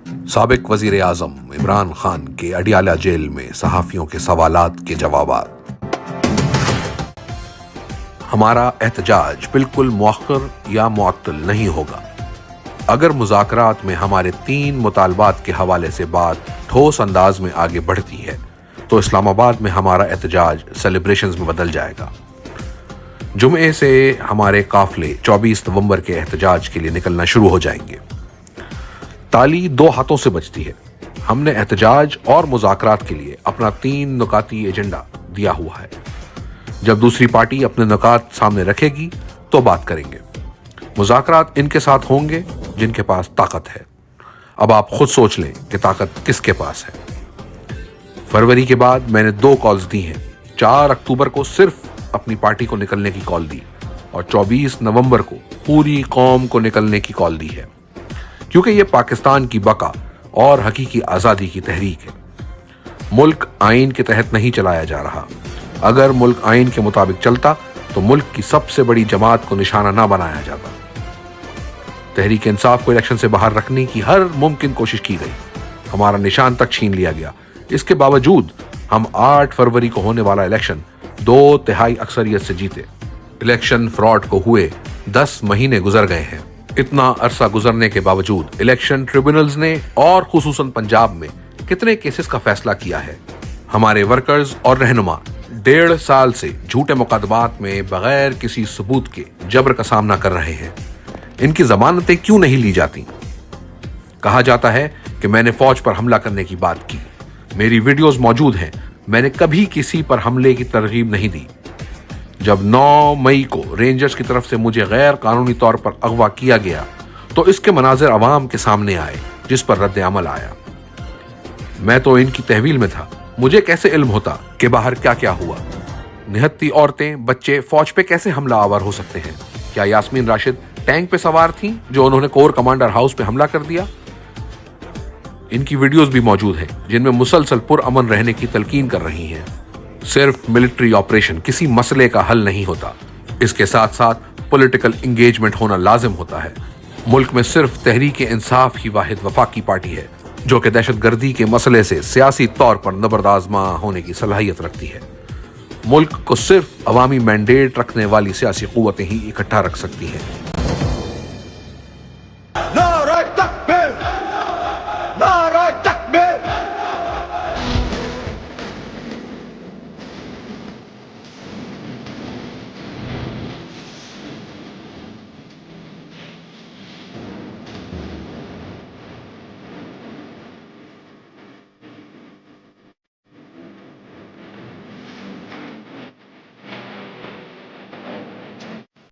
سابق وزیر اعظم عمران خان کے اڈیالہ جیل میں صحافیوں کے سوالات کے جوابات۔ ہمارا احتجاج بالکل مؤخر یا معطل نہیں ہوگا۔ اگر مذاکرات میں ہمارے 3 مطالبات کے حوالے سے بات ٹھوس انداز میں آگے بڑھتی ہے تو اسلام آباد میں ہمارا احتجاج سیلیبریشنز میں بدل جائے گا۔ جمعے سے ہمارے قافلے 24 نومبر کے احتجاج کے لیے نکلنا شروع ہو جائیں گے۔ تالی 2 ہاتھوں سے بجتی ہے۔ ہم نے احتجاج اور مذاکرات کے لیے اپنا 3 نکاتی ایجنڈا دیا ہوا ہے۔ جب دوسری پارٹی اپنے نکات سامنے رکھے گی تو بات کریں گے۔ مذاکرات ان کے ساتھ ہوں گے جن کے پاس طاقت ہے۔ اب آپ خود سوچ لیں کہ طاقت کس کے پاس ہے۔ فروری کے بعد میں نے 2 کالز دی ہیں۔ 4 اکتوبر کو صرف اپنی پارٹی کو نکلنے کی کال دی اور 24 نومبر کو پوری قوم کو نکلنے کی کال دی ہے، کیونکہ یہ پاکستان کی بقا اور حقیقی آزادی کی تحریک ہے۔ ملک آئین کے تحت نہیں چلایا جا رہا۔ اگر ملک آئین کے مطابق چلتا تو ملک کی سب سے بڑی جماعت کو نشانہ نہ بنایا جاتا۔ تحریک انصاف کو الیکشن سے باہر رکھنے کی ہر ممکن کوشش کی گئی، ہمارا نشان تک چھین لیا گیا۔ اس کے باوجود ہم 8 فروری کو ہونے والا الیکشن 2/3 اکثریت سے جیتے۔ الیکشن فراڈ کو ہوئے 10 مہینے گزر گئے ہیں۔ اتنا عرصہ گزرنے کے باوجود الیکشن ٹریبونلز نے اور خصوصاً پنجاب میں کتنے کیسز کا فیصلہ کیا ہے۔ ہمارے ورکرز اور رہنما 1.5 سال سے جھوٹے مقدمات میں بغیر کسی ثبوت کے جبر کا سامنا کر رہے ہیں۔ ان کی ضمانتیں کیوں نہیں لی جاتی؟ کہا جاتا ہے کہ میں نے فوج پر حملہ کرنے کی بات کی۔ میری ویڈیوز موجود ہیں، میں نے کبھی کسی پر حملے کی ترغیب نہیں دی۔ جب 9 مئی کو رینجرز کی طرف سے مجھے غیر قانونی طور پر اغوا کیا گیا تو اس کے مناظر عوام کے سامنے آئے جس پر رد عمل آیا۔ میں تو ان کی تحویل میں تھا، مجھے کیسے علم ہوتا کہ باہر کیا کیا ہوا؟ نہتی عورتیں، بچے فوج پہ کیسے حملہ آور ہو سکتے ہیں؟ کیا یاسمین راشد ٹینک پہ سوار تھیں جو انہوں نے کور کمانڈر ہاؤس پہ حملہ کر دیا؟ ان کی ویڈیوز بھی موجود ہیں جن میں مسلسل پرامن رہنے کی تلقین کر رہی ہیں۔ صرف ملٹری آپریشن کسی مسئلے کا حل نہیں ہوتا، اس کے ساتھ ساتھ پولیٹیکل انگیجمنٹ ہونا لازم ہوتا ہے۔ ملک میں صرف تحریک انصاف ہی واحد وفاقی پارٹی ہے جو کہ دہشت گردی کے مسئلے سے سیاسی طور پر نبردآزماں ہونے کی صلاحیت رکھتی ہے۔ ملک کو صرف عوامی مینڈیٹ رکھنے والی سیاسی قوتیں ہی اکٹھا رکھ سکتی ہیں۔